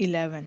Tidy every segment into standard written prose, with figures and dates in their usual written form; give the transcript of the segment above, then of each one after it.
11।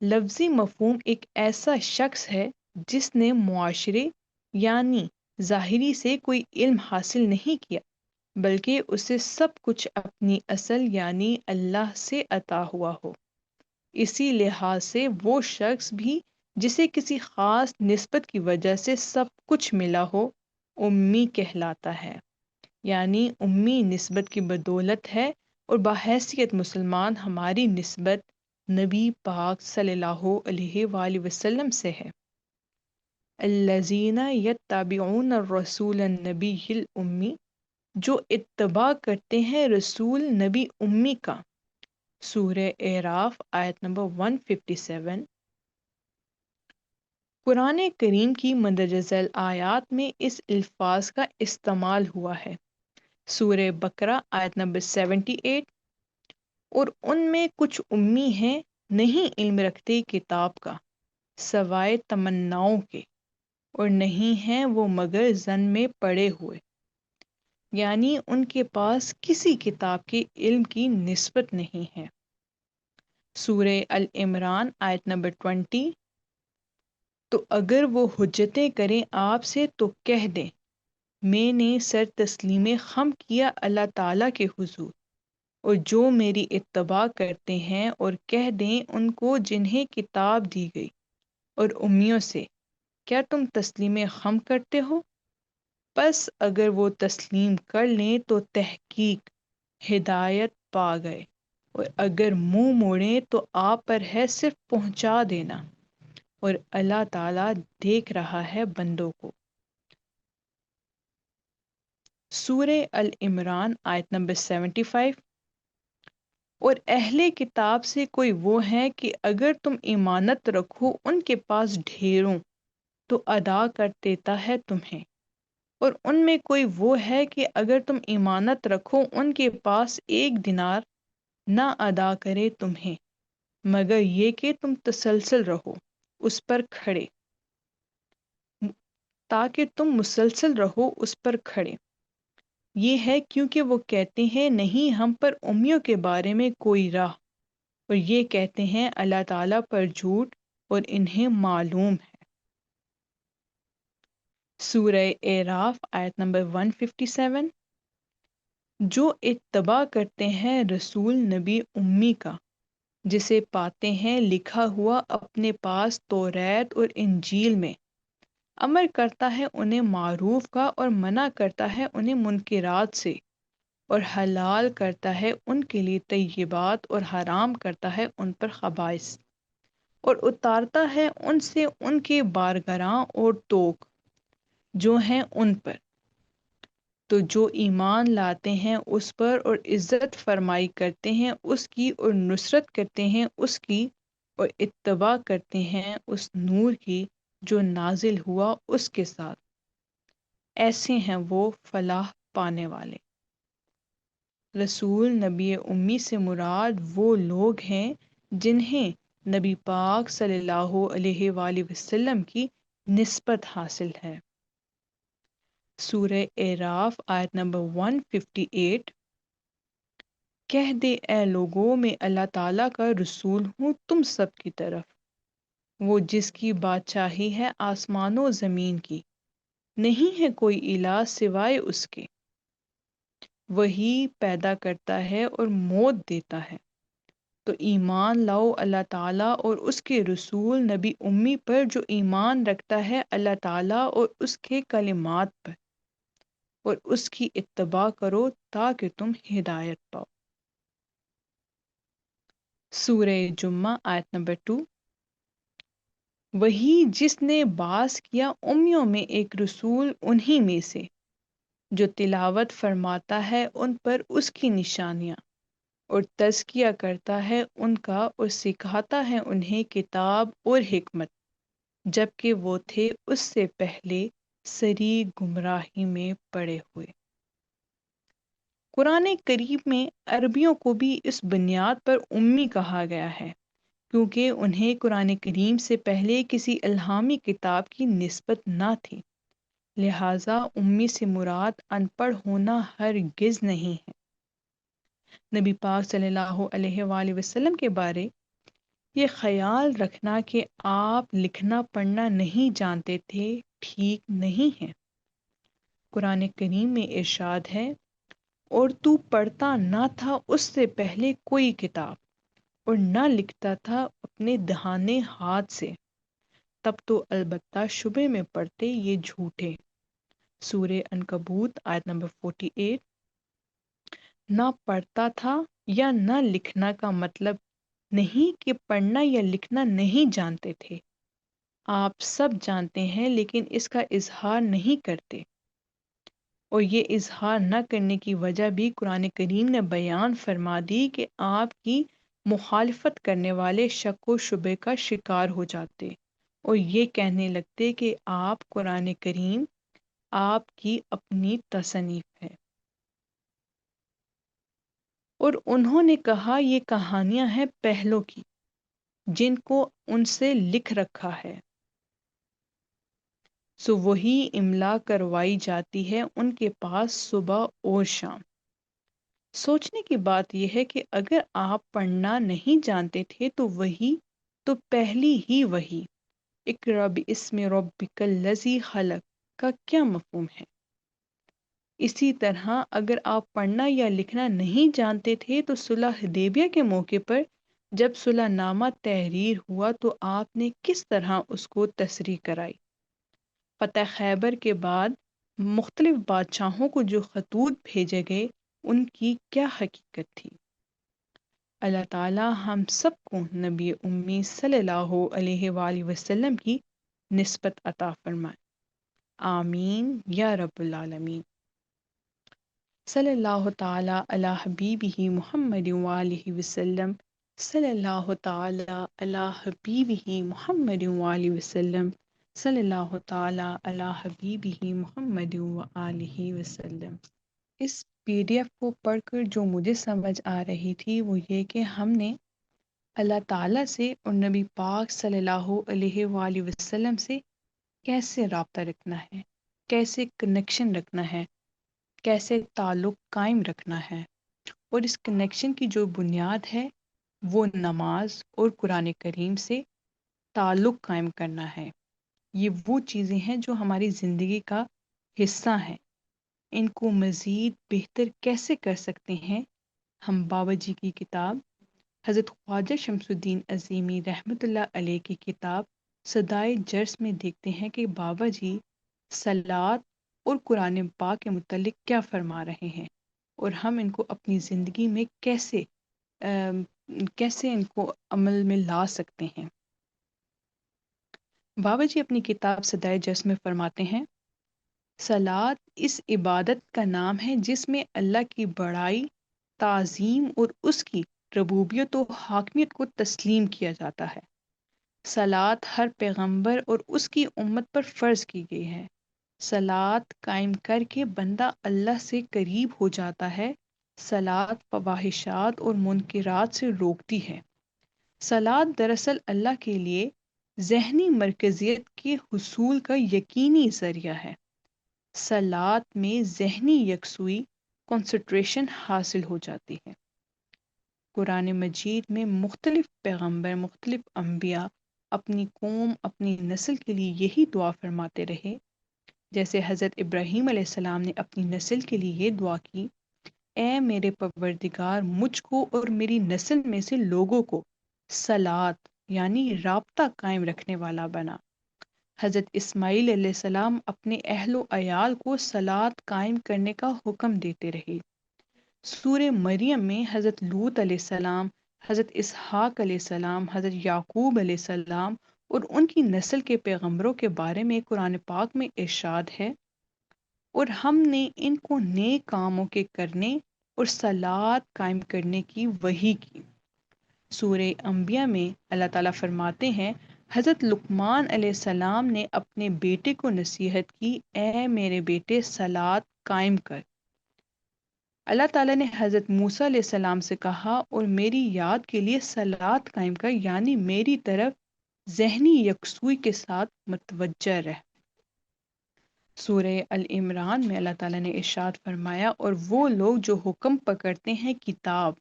لفظی مفہوم ایک ایسا شخص ہے جس نے معاشرے یعنی ظاہری سے کوئی علم حاصل نہیں کیا، بلکہ اسے سب کچھ اپنی اصل یعنی اللہ سے عطا ہوا ہو۔ اسی لحاظ سے وہ شخص بھی جسے کسی خاص نسبت کی وجہ سے سب کچھ ملا ہو، امی کہلاتا ہے۔ یعنی امی نسبت کی بدولت ہے، اور بحیثیت مسلمان ہماری نسبت نبی پاک صلی اللہ علیہ وآلہ وسلم سے ہے۔ الذین یتبعون الرسول النبی الامی، جو اتباع کرتے ہیں رسول نبی امی کا۔ سورہ اعراف آیت نمبر 157۔ قرآن کریم کی مندرجہ ذیل آیات میں اس الفاظ کا استعمال ہوا ہے۔ سورہ بقرہ آیت نمبر 78، اور ان میں کچھ امی ہیں، نہیں علم رکھتے کتاب کا سوائے تمناؤں کے، اور نہیں ہیں وہ مگر ظن میں پڑے ہوئے، یعنی ان کے پاس کسی کتاب کے علم کی نسبت نہیں ہے۔ سورہ العمران آیت نمبر 20، تو اگر وہ حجتیں کریں آپ سے تو کہہ دیں میں نے سر تسلیم خم کیا اللہ تعالیٰ کے حضور، اور جو میری اتباع کرتے ہیں، اور کہہ دیں ان کو جنہیں کتاب دی گئی اور امیوں سے، کیا تم تسلیم خم کرتے ہو؟ پس اگر وہ تسلیم کر لیں تو تحقیق ہدایت پا گئے، اور اگر منہ موڑیں تو آپ پر ہے صرف پہنچا دینا، اور اللہ تعالیٰ دیکھ رہا ہے بندوں کو۔ سورہ العمران آیت نمبر 75، اور اہل کتاب سے کوئی وہ ہے کہ اگر تم ایمانت رکھو ان کے پاس ڈھیروں تو ادا کر دیتا ہے تمہیں، اور ان میں کوئی وہ ہے کہ اگر تم ایمانت رکھو ان کے پاس 1 دینار نہ ادا کرے تمہیں، مگر یہ کہ تم تسلسل رہو اس پر کھڑے، تاکہ تم مسلسل رہو اس پر کھڑے۔ یہ ہے کیونکہ وہ کہتے ہیں نہیں ہم پر امیوں کے بارے میں کوئی راہ، اور یہ کہتے ہیں اللہ تعالیٰ پر جھوٹ، اور انہیں معلوم ہے۔ سورہ اعراف آیت نمبر 157، جو اتباع کرتے ہیں رسول نبی امی کا، جسے پاتے ہیں لکھا ہوا اپنے پاس توریت اور انجیل میں، امر کرتا ہے انہیں معروف کا اور منع کرتا ہے انہیں منکرات سے، اور حلال کرتا ہے ان کے لیے طیبات اور حرام کرتا ہے ان پر خبائث، اور اتارتا ہے ان سے ان کے بارگراں اور توق جو ہیں ان پر، تو جو ایمان لاتے ہیں اس پر اور عزت فرمائی کرتے ہیں اس کی اور نصرت کرتے ہیں اس کی اور اتباع کرتے ہیں اس نور کی جو نازل ہوا اس کے ساتھ، ایسے ہیں وہ فلاح پانے والے۔ رسول نبی امی سے مراد وہ لوگ ہیں جنہیں نبی پاک صلی اللہ علیہ وآلہ وسلم کی نسبت حاصل ہے۔ سورہ اعراف آیت نمبر 158، کہہ دے اے لوگوں میں اللہ تعالیٰ کا رسول ہوں تم سب کی طرف، وہ جس کی بادشاہی ہے آسمان و زمین کی، نہیں ہے کوئی الہ سوائے اس کے، وہی پیدا کرتا ہے اور موت دیتا ہے، تو ایمان لاؤ اللہ تعالیٰ اور اس کے رسول نبی امی پر جو ایمان رکھتا ہے اللہ تعالیٰ اور اس کے کلمات پر، اور اس کی اتباع کرو تاکہ تم ہدایت پاؤ۔ سورہ جمعہ آیت نمبر 2، وہی جس نے باعث کیا امیوں میں ایک رسول انہی میں سے، جو تلاوت فرماتا ہے ان پر اس کی نشانیاں، اور تزکیہ کرتا ہے ان کا اور سکھاتا ہے انہیں کتاب اور حکمت، جبکہ وہ تھے اس سے پہلے سری گمراہی میں پڑے ہوئے۔ قرآن کریم میں عربیوں کو بھی اس بنیاد پر امی کہا گیا ہے کیونکہ انہیں قرآن کریم سے پہلے کسی الہامی کتاب کی نسبت نہ تھی، لہٰذا امی سے مراد ان پڑھ ہونا ہرگز نہیں ہے۔ نبی پاک صلی اللہ علیہ وآلہ وسلم کے بارے یہ خیال رکھنا کہ آپ لکھنا پڑھنا نہیں جانتے تھے ٹھیک نہیں ہے۔ قرآن کریم میں ارشاد ہے، اور تو پڑھتا نہ تھا اس سے پہلے کوئی کتاب، اور نہ لکھتا تھا اپنے دہانے ہاتھ سے، تب تو البتہ شبے میں پڑھتے یہ جھوٹے۔ سورہ عنکبوت آیت نمبر 48۔ نہ پڑھتا تھا یا نہ لکھنا کا مطلب نہیں کہ پڑھنا یا لکھنا نہیں جانتے تھے، آپ سب جانتے ہیں لیکن اس کا اظہار نہیں کرتے، اور یہ اظہار نہ کرنے کی وجہ بھی قرآن کریم نے بیان فرما دی کہ آپ کی مخالفت کرنے والے شک و شبے کا شکار ہو جاتے اور یہ کہنے لگتے کہ آپ قرآن کریم آپ کی اپنی تصنیف ہے، اور انہوں نے کہا یہ کہانیاں ہیں پہلوں کی جن کو ان سے لکھ رکھا ہے، سو وہی املا کروائی جاتی ہے ان کے پاس صبح اور شام۔ سوچنے کی بات یہ ہے کہ اگر آپ پڑھنا نہیں جانتے تھے تو پہلی ہی وہی اقرأ باسم ربک الذی خلق کا کیا مفہوم ہے؟ اسی طرح اگر آپ پڑھنا یا لکھنا نہیں جانتے تھے تو صلح حدیبیہ کے موقع پر جب صلح نامہ تحریر ہوا تو آپ نے کس طرح اس کو تصریح کرائی؟ فتح خیبر کے بعد مختلف بادشاہوں کو جو خطوط بھیجے گئے ان کی کیا حقیقت تھی؟ اللہ تعالی ہم سب کو نبی امی صلی اللہ علیہ وآلہ وسلم کی نسبت عطا فرمائے، آمین یا رب العالمین۔ صلی اللہ تعالی علی حبیبہ محمد وآلہ وسلم، صلی اللہ تعالی علی حبیبہ محمد وآلہ وسلم، صلی اللہ تعالی علی حبیبہ محمد وآلہ وسلم۔ اس پی ڈی ایف کو پڑھ کر جو مجھے سمجھ آ رہی تھی وہ یہ کہ ہم نے اللہ تعالیٰ سے اور نبی پاک صلی اللہ علیہ وآلہ وسلم سے کیسے رابطہ رکھنا ہے، کیسے کنیکشن رکھنا ہے، کیسے تعلق قائم رکھنا ہے، اور اس کنیکشن کی جو بنیاد ہے وہ نماز اور قرآن کریم سے تعلق قائم کرنا ہے۔ یہ وہ چیزیں ہیں جو ہماری زندگی کا حصہ ہیں۔ ان کو مزید بہتر کیسے کر سکتے ہیں؟ ہم بابا جی کی کتاب حضرت خواجہ شمس الدین عظیمی رحمۃ اللہ علیہ کی کتاب صدائے جرس میں دیکھتے ہیں کہ بابا جی صلات اور قرآن پاک کے متعلق کیا فرما رہے ہیں، اور ہم ان کو اپنی زندگی میں کیسے ان کو عمل میں لا سکتے ہیں۔ بابا جی اپنی کتاب صدائے جرس میں فرماتے ہیں، صلات اس عبادت کا نام ہے جس میں اللہ کی بڑائی، تعظیم اور اس کی ربوبیت و حاکمیت کو تسلیم کیا جاتا ہے۔ صلات ہر پیغمبر اور اس کی امت پر فرض کی گئی ہے۔ صلات قائم کر کے بندہ اللہ سے قریب ہو جاتا ہے۔ صلات فواحشات اور منکرات سے روکتی ہے۔ صلات دراصل اللہ کے لیے ذہنی مرکزیت کے حصول کا یقینی ذریعہ ہے۔ صلات میں ذہنی یکسوئی، کنسنٹریشن حاصل ہو جاتی ہے۔ قرآن مجید میں مختلف پیغمبر، مختلف انبیاء اپنی قوم، اپنی نسل کے لیے یہی دعا فرماتے رہے۔ جیسے حضرت ابراہیم علیہ السلام نے اپنی نسل کے لیے یہ دعا کی، اے میرے پروردگار مجھ کو اور میری نسل میں سے لوگوں کو صلات یعنی رابطہ قائم رکھنے والا بنا۔ حضرت اسماعیل علیہ السلام اپنے اہل و عیال کو صلات قائم کرنے کا حکم دیتے رہے۔ سورہ مریم میں حضرت لوط علیہ السلام، حضرت اسحاق علیہ السلام، حضرت یعقوب علیہ السلام اور ان کی نسل کے پیغمبروں کے بارے میں قرآن پاک میں ارشاد ہے، اور ہم نے ان کو نیک کاموں کے کرنے اور صلات قائم کرنے کی وحی کی۔ سورہ انبیاء میں اللہ تعالیٰ فرماتے ہیں، حضرت لقمان علیہ السلام نے اپنے بیٹے کو نصیحت کی، اے میرے بیٹے صلات قائم کر۔ اللہ تعالیٰ نے حضرت موسیٰ علیہ السلام سے کہا، اور میری یاد کے لیے صلات قائم کر، یعنی میری طرف ذہنی یکسوئی کے ساتھ متوجہ رہ۔ سورہ العمران میں اللہ تعالیٰ نے ارشاد فرمایا، اور وہ لوگ جو حکم پکڑتے ہیں کتاب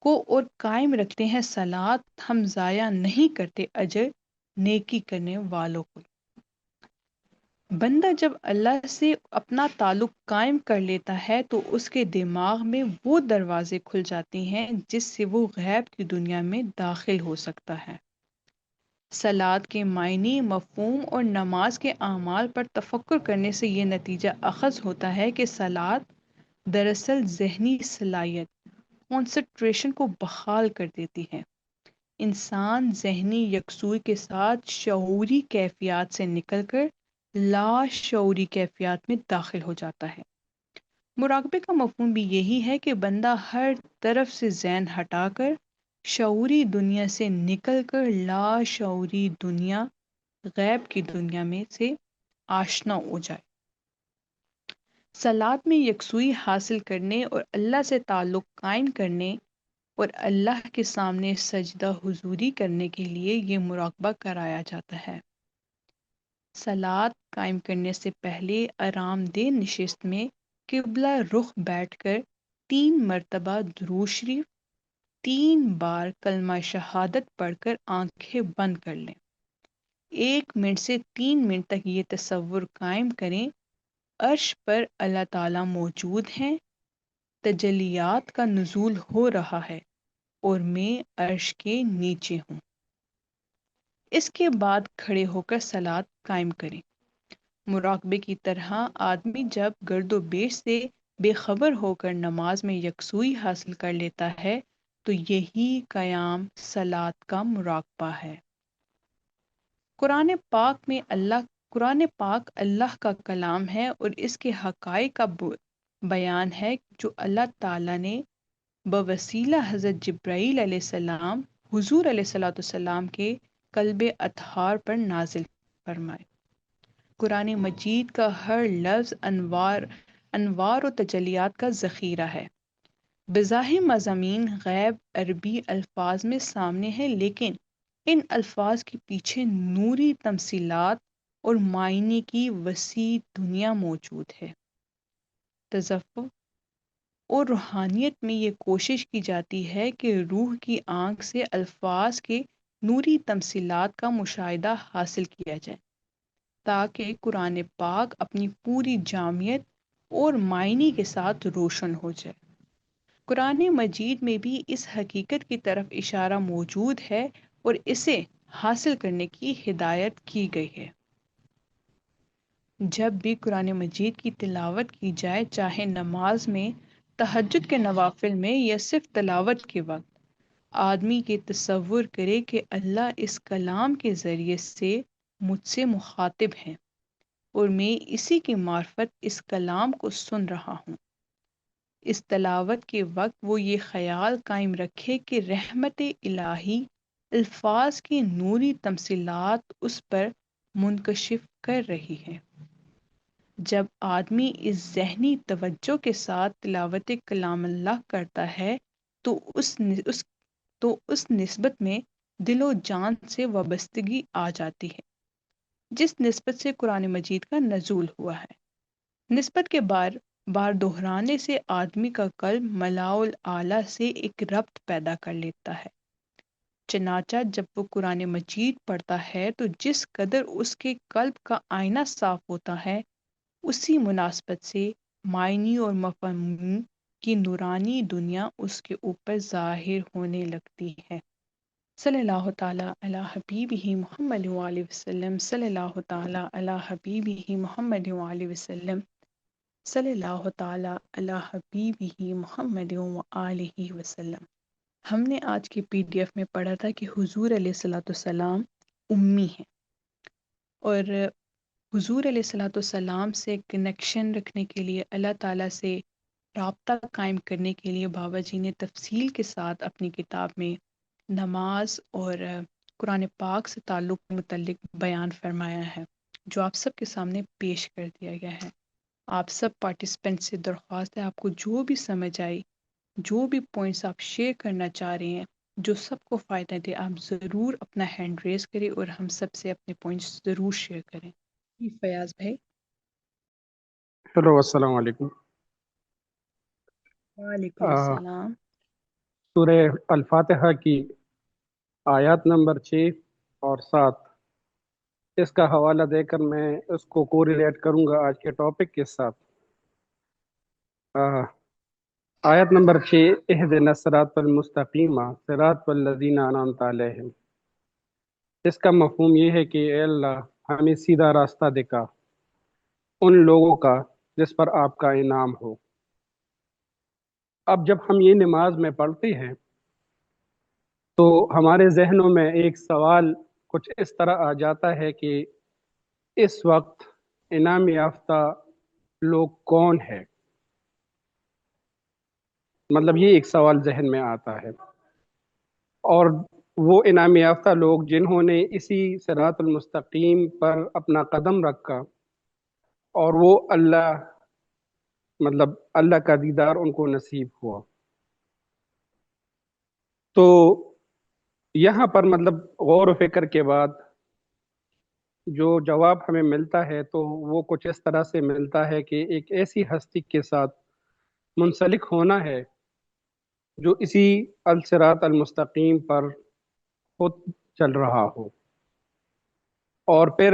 کو اور قائم رکھتے ہیں صلات، ہم ضائع نہیں کرتے اجر نیکی کرنے والوں کو۔ بندہ جب اللہ سے اپنا تعلق قائم کر لیتا ہے تو اس کے دماغ میں وہ دروازے کھل جاتے ہیں جس سے وہ غیب کی دنیا میں داخل ہو سکتا ہے۔ صلات کے معنی، مفہوم اور نماز کے اعمال پر تفکر کرنے سے یہ نتیجہ اخذ ہوتا ہے کہ صلات دراصل ذہنی صلاحیت، کنسنٹریشن کو بحال کر دیتی ہے۔ انسان ذہنی یکسوئی کے ساتھ شعوری کیفیات سے نکل کر لا شعوری کیفیات میں داخل ہو جاتا ہے۔ مراقبے کا مفہوم بھی یہی ہے کہ بندہ ہر طرف سے ذہن ہٹا کر شعوری دنیا سے نکل کر لا شعوری دنیا، غیب کی دنیا میں سے آشنا ہو جائے۔ صلات میں یکسوئی حاصل کرنے اور اللہ سے تعلق قائم کرنے اور اللہ کے سامنے سجدہ حضوری کرنے کے لیے یہ مراقبہ کرایا جاتا ہے۔ صلات قائم کرنے سے پہلے آرام دہ نشست میں قبلہ رخ بیٹھ کر 3 مرتبہ درود شریف، 3 بار کلمہ شہادت پڑھ کر آنکھیں بند کر لیں۔ 1 منٹ سے 3 منٹ تک یہ تصور قائم کریں، عرش پر اللہ تعالیٰ موجود ہیں، تجلیات کا نزول ہو رہا ہے اور میں عرش کے نیچے ہوں۔ اس کے بعد کھڑے ہو کر صلات قائم کریں۔ مراقبے کی طرح آدمی جب گرد و پیش سے بے خبر ہو کر نماز میں یکسوئی حاصل کر لیتا ہے تو یہی قیام صلات کا مراقبہ ہے۔ قرآن پاک اللہ کا کلام ہے اور اس کے حقائق کا بیان ہے جو اللہ تعالیٰ نے بوسیلہ حضرت جبرائیل علیہ السلام حضور علیہ الصلوۃ والسلام کے قلب اطہار پر نازل فرمائے۔ قرآن مجید کا ہر لفظ انوار و تجلیات کا ذخیرہ ہے۔ بظاہر مضامین غیب عربی الفاظ میں سامنے ہے، لیکن ان الفاظ کے پیچھے نوری تمثیلات اور معنی کی وسیع دنیا موجود ہے۔ تصوف اور روحانیت میں یہ کوشش کی جاتی ہے کہ روح کی آنکھ سے الفاظ کے نوری تمثیلات کا مشاہدہ حاصل کیا جائے تاکہ قرآن پاک اپنی پوری جامعیت اور معنی کے ساتھ روشن ہو جائے۔ قرآن مجید میں بھی اس حقیقت کی طرف اشارہ موجود ہے اور اسے حاصل کرنے کی ہدایت کی گئی ہے۔ جب بھی قرآن مجید کی تلاوت کی جائے، چاہے نماز میں، تہجد کے نوافل میں یا صرف تلاوت کے وقت، آدمی کے تصور کرے کہ اللہ اس کلام کے ذریعے سے مجھ سے مخاطب ہیں اور میں اسی کی معرفت اس کلام کو سن رہا ہوں۔ اس تلاوت کے وقت وہ یہ خیال قائم رکھے کہ رحمت الہی الفاظ کی نوری تمثیلات اس پر منکشف کر رہی ہے۔ جب آدمی اس ذہنی توجہ کے ساتھ تلاوت کلام اللہ کرتا ہے تو اس نسبت میں دل و جان سے وابستگی آ جاتی ہے جس نسبت سے قرآن مجید کا نزول ہوا ہے۔ نسبت کے بار بار دہرانے سے آدمی کا قلب ملاء الاعلیٰ سے ایک ربط پیدا کر لیتا ہے۔ چنانچہ جب وہ قرآن مجید پڑھتا ہے تو جس قدر اس کے قلب کا آئینہ صاف ہوتا ہے، اسی مناسبت سے معنی اور مفاہیم کی نورانی دنیا اس کے اوپر ظاہر ہونے لگتی ہے۔ صلی اللہ تعالی علی حبیبہ محمد وآلہ وسلم، صلی اللہ تعالی علی حبیبہ محمد وآلہ وسلم، صلی اللہ تعالی علی حبیبہ محمد وآلہ وسلم۔ ہم نے آج کی PDF میں پڑھا تھا کہ حضور علیہ الصلوۃ والسلام امی ہیں، اور حضور علیہ الصلوۃ والسلام سے کنیکشن رکھنے کے لیے، اللہ تعالیٰ سے رابطہ قائم کرنے کے لیے بابا جی نے تفصیل کے ساتھ اپنی کتاب میں نماز اور قرآن پاک سے تعلق کے متعلق بیان فرمایا ہے، جو آپ سب کے سامنے پیش کر دیا گیا ہے۔ آپ سب پارٹیسپینٹ سے درخواست ہے، آپ کو جو بھی سمجھ آئی، جو بھی پوائنٹس آپ شیئر کرنا چاہ رہے ہیں، جو سب کو فائدہ دے، آپ ضرور اپنا ہینڈ ریز کریں اور ہم سب سے اپنے پوائنٹس ضرور شیئر کریں۔ جی فیاض بھائی۔ ہیلو، السلام علیکم۔ وعلیکم السلام۔ سورہ الفاتحہ کی آیات نمبر 6 اور 7، اس کا حوالہ دے کر میں اس کو کوریلیٹ کروں گا آج کے ٹاپک کے ساتھ۔ آہ، آیت نمبر 6، اہدنا الصراط المستقیم صراط الذین انعمت علیہم۔ اس کا مفہوم یہ ہے کہ اے اللہ ہمیں سیدھا راستہ دکھا ان لوگوں کا جس پر آپ کا انعام ہو۔ اب جب ہم یہ نماز میں پڑھتے ہیں تو ہمارے ذہنوں میں ایک سوال کچھ اس طرح آ جاتا ہے کہ اس وقت انعام یافتہ لوگ کون ہے؟ مطلب یہ ایک سوال ذہن میں آتا ہے، اور وہ انعام یافتہ لوگ جنہوں نے اسی صراط المستقیم پر اپنا قدم رکھا اور وہ اللہ کا دیدار ان کو نصیب ہوا۔ تو یہاں پر غور و فکر کے بعد جو جواب ہمیں ملتا ہے تو وہ کچھ اس طرح سے ملتا ہے کہ ایک ایسی ہستی کے ساتھ منسلک ہونا ہے جو اسی الصراط المستقیم پر خود چل رہا ہو، اور پھر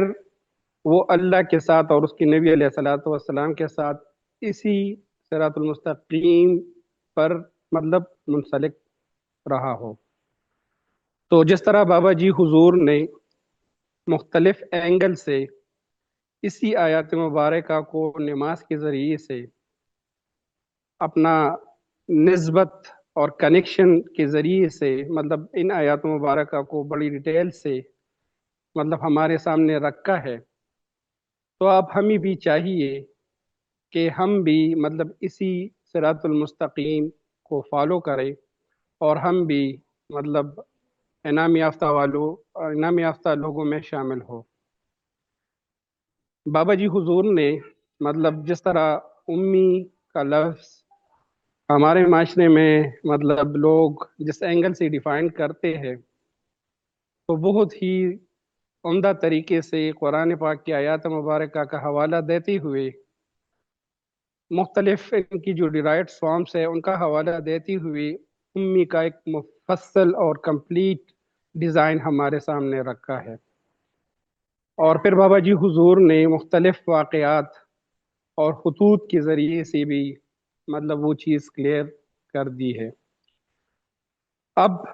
وہ اللہ کے ساتھ اور اس کے نبی علیہ الصلوۃ والسلام کے ساتھ اسی صراط المستقیم پر منسلک رہا ہو۔ تو جس طرح بابا جی حضور نے مختلف اینگل سے اسی آیات مبارکہ کو نماز کے ذریعے سے اپنا نسبت اور کنیکشن کے ذریعے سے ان آیات مبارکہ کو بڑی ڈیٹیل سے ہمارے سامنے رکھا ہے، تو اب ہمیں بھی چاہیے کہ ہم بھی اسی صراط المستقیم کو فالو کریں، اور ہم بھی مطلب انعام یافتہ لوگوں میں شامل ہو۔ بابا جی حضور نے جس طرح امی کا لفظ ہمارے معاشرے میں لوگ جس اینگل سے ڈیفائن کرتے ہیں، تو بہت ہی عمدہ طریقے سے قرآن پاک کی آیات مبارکہ کا حوالہ دیتے ہوئے، مختلف ان کی جو ڈیرائیوڈ فارمز ہے ان کا حوالہ دیتے ہوئے امی کا ایک مفصل اور کمپلیٹ ڈیزائن ہمارے سامنے رکھا ہے۔ اور پھر بابا جی حضور نے مختلف واقعات اور خطوط کے ذریعے سے بھی وہ چیز کلیئر کر دی ہے۔ اب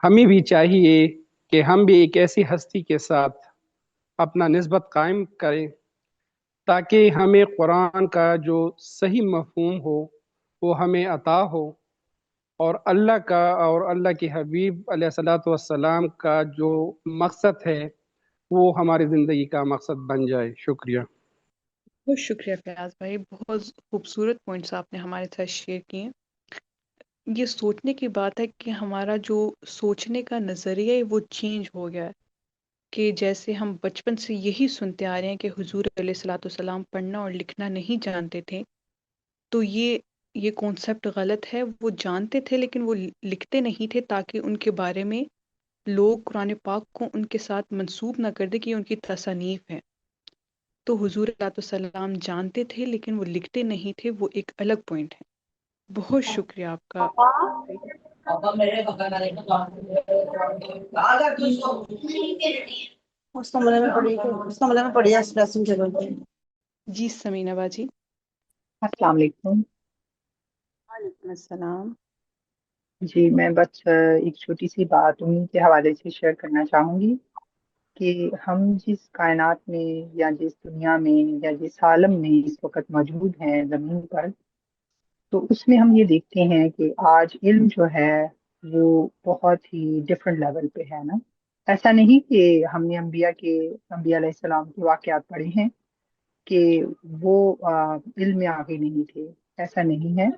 ہمیں بھی چاہیے کہ ہم بھی ایک ایسی ہستی کے ساتھ اپنا نسبت قائم کریں تاکہ ہمیں قرآن کا جو صحیح مفہوم ہو وہ ہمیں عطا ہو، اور اللہ کا اور اللہ کے حبیب علیہ الصلوۃ والسلام کا جو مقصد ہے وہ ہماری زندگی کا مقصد بن جائے۔ شکریہ۔ بہت شکریہ فیاض بھائی، بہت خوبصورت پوائنٹس آپ نے ہمارے ساتھ شیئر کیے۔ یہ سوچنے کی بات ہے کہ ہمارا جو سوچنے کا نظریہ ہے وہ چینج ہو گیا ہے، کہ جیسے ہم بچپن سے یہی سنتے آ رہے ہیں کہ حضور علیہ الصلوۃ والسلام پڑھنا اور لکھنا نہیں جانتے تھے، تو یہ کانسیپٹ غلط ہے۔ وہ جانتے تھے لیکن وہ لکھتے نہیں تھے تاکہ ان کے بارے میں لوگ قرآن پاک کو ان کے ساتھ منسوب نہ کر دیں کہ یہ ان کی تصانیف ہے۔ تو حضور علیہ السلام جانتے تھے لیکن وہ لکھتے نہیں تھے، وہ ایک الگ پوائنٹ ہے۔ بہت شکریہ آپ کا۔ جی سمینہ باجی۔ السلام علیکم۔ وعلیکم السلام۔ جی میں بس ایک چھوٹی سی بات انہیں کے حوالے سے شیئر کرنا چاہوں گی کہ ہم جس کائنات میں یا جس دنیا میں یا جس عالم میں اس وقت موجود ہیں زمین پر، تو اس میں ہم یہ دیکھتے ہیں کہ آج علم جو ہے وہ بہت ہی ڈفرینٹ لیول پہ ہے نا۔ ایسا نہیں کہ ہم نے انبیاء علیہ السلام کے واقعات پڑھے ہیں کہ وہ علم میں آگے نہیں تھے، ایسا نہیں ہے۔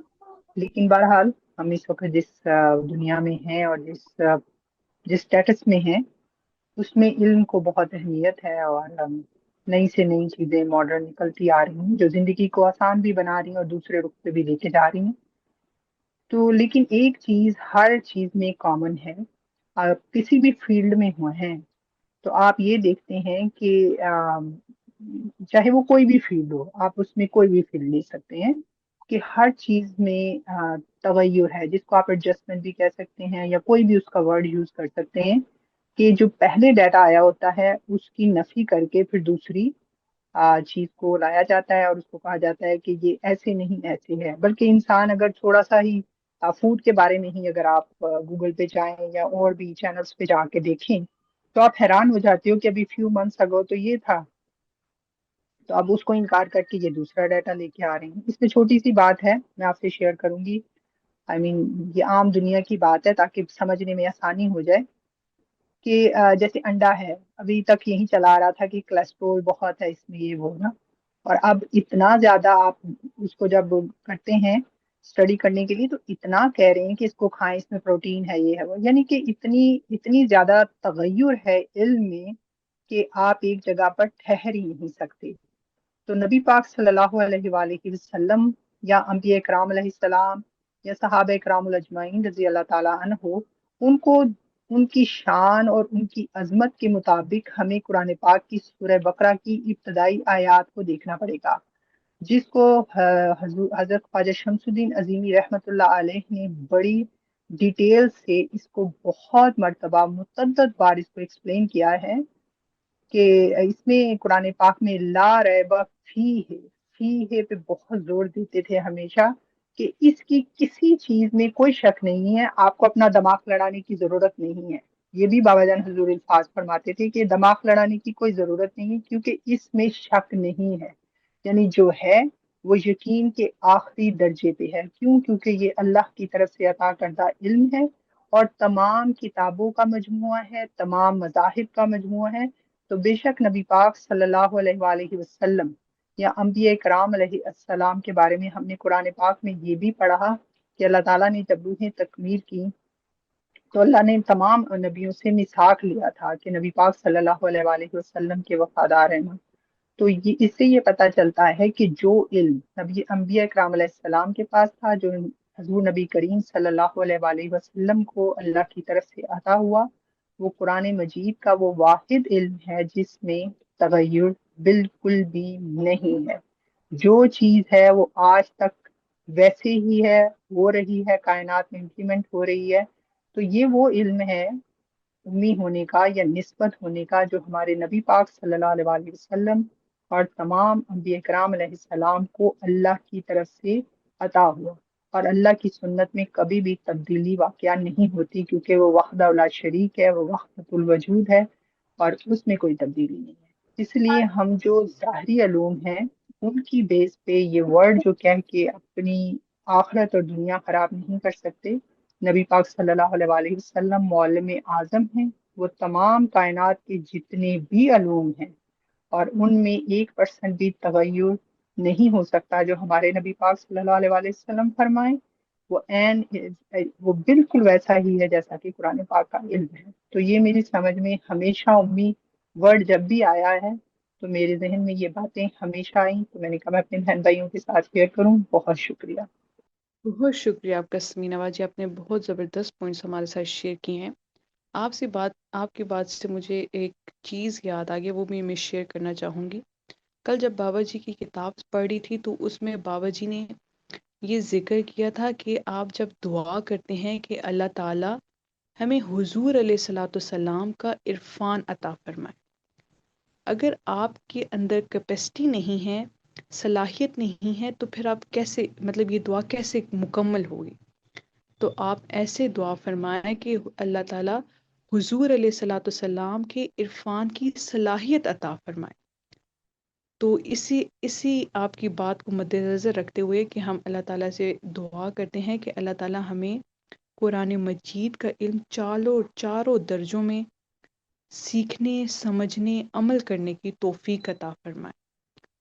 لیکن بہرحال ہم اس وقت جس دنیا میں ہیں اور جس اسٹیٹس میں ہیں اس میں علم کو بہت اہمیت ہے، اور نئی سے نئی چیزیں ماڈرن نکلتی آ رہی ہیں جو زندگی کو آسان بھی بنا رہی ہیں اور دوسرے رخ پہ بھی لے کے جا رہی ہیں۔ تو لیکن ایک چیز ہر چیز میں کامن ہے، آپ کسی بھی فیلڈ میں ہوئے ہیں تو آپ یہ دیکھتے ہیں کہ چاہے وہ کوئی بھی فیلڈ ہو، آپ اس میں کوئی بھی فیلڈ لے سکتے ہیں، کہ ہر چیز میں تغیر ہے، جس کو آپ ایڈجسٹمنٹ بھی کہہ سکتے ہیں یا کوئی بھی اس کا ورڈ یوز کر سکتے ہیں، کہ جو پہلے ڈیٹا آیا ہوتا ہے اس کی نفی کر کے پھر دوسری چیز کو لایا جاتا ہے اور اس کو کہا جاتا ہے کہ یہ ایسے نہیں ایسے ہے۔ بلکہ انسان اگر تھوڑا سا ہی فوڈ کے بارے میں ہی اگر آپ گوگل پہ جائیں یا اور بھی چینلز پہ جا کے دیکھیں تو آپ حیران ہو جاتے ہو کہ ابھی فیو منتھس اگو تو یہ تھا، تو اب اس کو انکار کر کے یہ دوسرا ڈیٹا لے کے آ رہے ہیں۔ اس میں چھوٹی سی بات ہے، میں آپ سے شیئر کروں گی، یہ عام دنیا کی بات ہے تاکہ سمجھنے میں آسانی ہو جائے، کہ جیسے انڈا ہے، ابھی تک یہی چلا رہا تھا کہ کولیسٹرول بہت ہے اس میں، یہ وہ نا، اور اب اتنا زیادہ آپ اس کو جب کرتے ہیں اسٹڈی کرنے کے لیے تو اتنا کہہ رہے ہیں کہ اس کو کھائیں، اس میں پروٹین ہے، یہ ہے وہ، یعنی کہ اتنی زیادہ تغیر ہے علم میں کہ آپ ایک جگہ پر ٹھہر ہی نہیں سکتے۔ تو نبی پاک صلی اللہ علیہ وآلہ وسلم یا انبیاء کرام علیہ السلام یا صحابہ کرام اجمعین رضی اللہ تعالیٰ عنہ، ان کو ان کی شان اور ان کی عظمت کے مطابق ہمیں قرآن پاک کی سورہ بقرہ کی ابتدائی آیات کو دیکھنا پڑے گا، جس کو حضرت خواجہ شمس الدین عظیمی رحمۃ اللہ علیہ نے بڑی ڈیٹیل سے اس کو بہت مرتبہ متعدد بار اس کو ایکسپلین کیا ہے، کہ اس میں قرآن پاک میں لا ریب فی ہے پہ بہت زور دیتے تھے ہمیشہ، کہ اس کی کسی چیز میں کوئی شک نہیں ہے، آپ کو اپنا دماغ لڑانے کی ضرورت نہیں ہے۔ یہ بھی بابا جان حضور الفاظ فرماتے تھے کہ دماغ لڑانے کی کوئی ضرورت نہیں، کیونکہ اس میں شک نہیں ہے، یعنی جو ہے وہ یقین کے آخری درجے پہ ہے۔ کیوں؟ کیونکہ یہ اللہ کی طرف سے عطا کردہ علم ہے اور تمام کتابوں کا مجموعہ ہے، تمام مذاہب کا مجموعہ ہے۔ تو بے شک نبی پاک صلی اللہ علیہ وآلہ وسلم یا انبیاء کرام علیہ السلام کے بارے میں ہم نے قرآن پاک میں یہ بھی پڑھا کہ اللہ تعالیٰ نے جب روحیں تکمیل کی تو اللہ نے تمام نبیوں سے میثاق لیا تھا کہ نبی پاک صلی اللہ علیہ وآلہ وسلم کے وفادار ہیں۔ تو اس سے یہ پتہ چلتا ہے کہ جو علم نبی انبیاء کرام علیہ السلام کے پاس تھا، جو حضور نبی کریم صلی اللہ علیہ وآلہ وسلم کو اللہ کی طرف سے عطا ہوا، وہ قرآن مجید کا وہ واحد علم ہے جس میں تغیر بالکل بھی نہیں ہے۔ جو چیز ہے وہ آج تک ویسے ہی ہے، ہو رہی ہے، کائنات میں امپلیمنٹ ہو رہی ہے۔ تو یہ وہ علم ہے امی ہونے کا یا نسبت ہونے کا جو ہمارے نبی پاک صلی اللہ علیہ وآلہ وسلم اور تمام انبیاء کرام علیہ السلام کو اللہ کی طرف سے عطا ہوا، اور اللہ کی سنت میں کبھی بھی تبدیلی واقعہ نہیں ہوتی، کیونکہ وہ وحدہ لا شریک ہے، وہ وحدۃ الوجود ہے اور اس میں کوئی تبدیلی نہیں ہے۔ اس لیے ہم جو ظاہری علوم ہیں ان کی بیس پہ یہ ورڈ جو کہہ کے اپنی آخرت اور دنیا خراب نہیں کر سکتے۔ نبی پاک صلی اللہ علیہ وآلہ وسلم معلم اعظم ہیں، وہ تمام کائنات کے جتنے بھی علوم ہیں اور ان میں 1% بھی تغیر نہیں ہو سکتا جو ہمارے نبی پاک صلی اللہ علیہ وآلہ وسلم فرمائیں، وہ بالکل ویسا ہی ہے جیسا کہ قرآن پاک کا علم ہے۔ تو یہ میری سمجھ میں ہمیشہ امی ورڈ جب بھی آیا ہے تو میرے ذہن میں یہ باتیں ہمیشہ آئیں، تو میں نے کہا میں اپنے بہن بھائیوں کے ساتھ شیئر کروں۔ بہت شکریہ۔ بہت شکریہ آپ کا سمینہ باجی، آپ نے بہت زبردست پوائنٹس ہمارے ساتھ شیئر کیے ہیں۔ آپ کی بات سے مجھے ایک چیز یاد آ گئی، وہ بھی میں شیئر کرنا چاہوں گی۔ کل جب بابا جی کی کتاب پڑھی تھی تو اس میں بابا جی نے یہ ذکر کیا تھا کہ آپ جب دعا کرتے ہیں کہ اللہ تعالیٰ ہمیں حضور علیہ الصلوۃ والسلام کا عرفان عطا فرمائے، اگر آپ کے اندر کیپیسٹی نہیں ہے، صلاحیت نہیں ہے، تو پھر آپ کیسے، مطلب یہ دعا کیسے مکمل ہوگی؟ تو آپ ایسے دعا فرمائیں کہ اللہ تعالیٰ حضور علیہ الصلوۃ والسلام کے عرفان کی صلاحیت عطا فرمائے۔ تو اسی آپ کی بات کو مد نظر رکھتے ہوئے کہ ہم اللہ تعالیٰ سے دعا کرتے ہیں کہ اللہ تعالیٰ ہمیں قرآن مجید کا علم چاروں درجوں میں سیکھنے، سمجھنے، عمل کرنے کی توفیق عطا فرمائے۔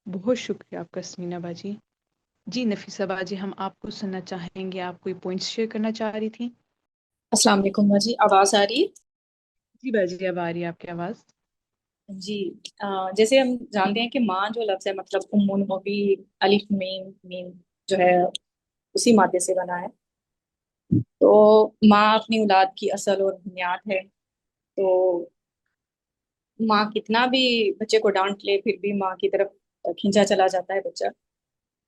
بہت شکریہ آپ کا سمینہ باجی۔ جی نفیسہ باجی، ہم آپ کو سننا چاہیں گے، آپ کوئی پوائنٹس شیئر کرنا چاہ رہی تھی؟ السلام علیکم باجی، آواز آ رہی ہے؟ جی باجی اب آ رہی ہے آپ کی آواز۔ جی جیسے ہم جانتے ہیں کہ ماں جو لفظ ہے مطلب ام، وہ بھی الف میم میم جو ہے اسی مادے سے بنا ہے۔ تو ماں اپنی اولاد کی اصل اور بنیاد ہے، تو ماں کتنا بھی بچے کو ڈانٹ لے پھر بھی ماں کی طرف کھینچا چلا جاتا ہے بچہ۔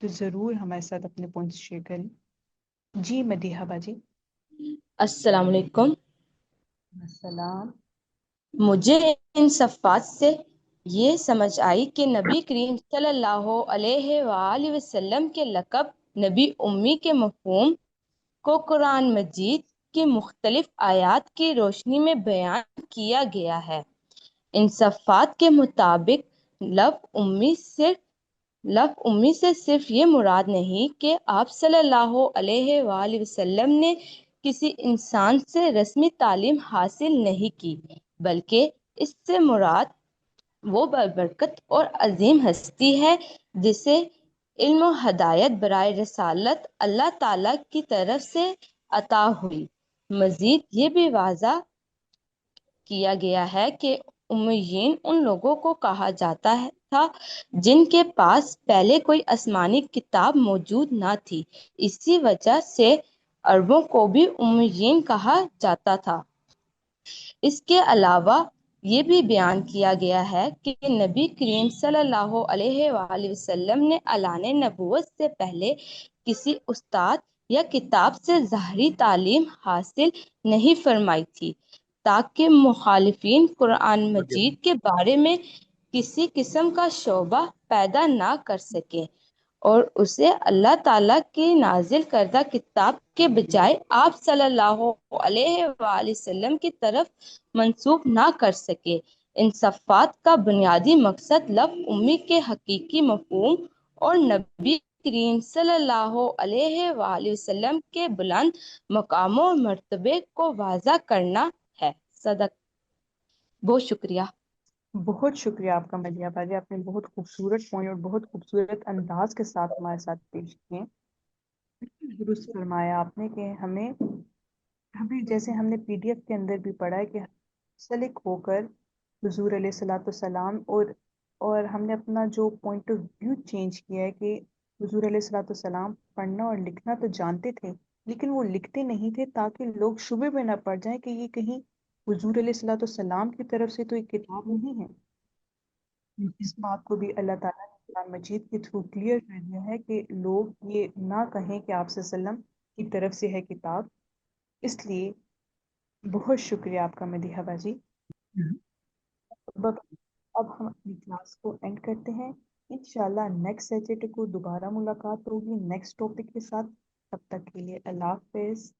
تو ضرور ہمارے ساتھ اپنے پوائنٹس شیئر کریں. جی مدیحہ باجی. السلام علیکم. السلام. مجھے ان صفات سے یہ سمجھ آئی کہ نبی کریم صلی اللہ علیہ وآلہ وسلم کے لقب نبی امی کے مفہوم کو قرآن مجید کی مختلف آیات کی روشنی میں بیان کیا گیا ہے. ان صفات کے مطابق لفظ امی سے صرف یہ مراد نہیں کہ آپ صلی اللہ علیہ وآلہ وسلم نے کسی انسان سے رسمی تعلیم حاصل نہیں کی، بلکہ اس سے مراد وہ برکت اور عظیم ہستی ہے جسے علم و ہدایت برائے رسالت اللہ تعالیٰ کی طرف سے عطا ہوئی. مزید یہ بھی واضح کیا گیا ہے کہ امیین ان لوگوں کو کہا جاتا تھا جن کے پاس پہلے کوئی آسمانی کتاب موجود نہ تھی. اسی وجہ سے عربوں کو بھی امیین کہا جاتا تھا. اس کے علاوہ یہ بھی بیان کیا گیا ہے کہ نبی کریم صلی اللہ علیہ وآلہ وسلم نے اعلان نبوت سے پہلے کسی استاد یا کتاب سے ظاہری تعلیم حاصل نہیں فرمائی تھی تاکہ مخالفین قرآن مجید کے بارے میں کسی قسم کا شبہ پیدا نہ کر سکیں اور اسے اللہ تعالیٰ کی نازل کردہ کتاب کے بجائے آپ صلی اللہ علیہ وآلہ وسلم کی طرف منسوخ نہ کر سکے. ان صفات کا بنیادی مقصد لفظ امی کے حقیقی مفہوم اور نبی کریم صلی اللہ علیہ وآلہ وسلم کے بلند مقام و مرتبے کو واضح کرنا ہے. صدق. بہت شکریہ. بہت شکریہ آپ کا مدیحہ باجی. آپ نے بہت خوبصورت پوائنٹ اور بہت خوبصورت انداز کے ساتھ ہمارے ساتھ پیش کیے. درست فرمایا آپ نے کہ ہمیں جیسے ہم نے پی ڈی ایف کے اندر بھی پڑھا ہے کہ سلک ہو کر حضور علیہ الصلوۃ والسلام اور ہم نے اپنا جو پوائنٹ آف ویو چینج کیا ہے کہ حضور علیہ الصلوۃ والسلام پڑھنا اور لکھنا تو جانتے تھے لیکن وہ لکھتے نہیں تھے تاکہ لوگ شبے میں نہ پڑ جائیں کہ یہ کہیں حضور علیہ الصلوۃ والسلام کی طرف سے تو ایک کتاب نہیں ہے. اس بات کو بھی اللہ تعالیٰ نے قرآن مجید کے تھرو کلیئر کر دیا ہے کہ لوگ یہ نہ کہیں کہ آپ صلی اللہ علیہ وسلم کی طرف سے ہے کتاب. اس لیے بہت شکریہ آپ کا مدیحہ باجی. اب ہم اپنی کلاس کو اینڈ کرتے ہیں. انشاءاللہ نیکسٹ سیٹرڈے کو دوبارہ ملاقات ہوگی نیکسٹ ٹاپک کے ساتھ. تب تک کے لیے اللہ حافظ.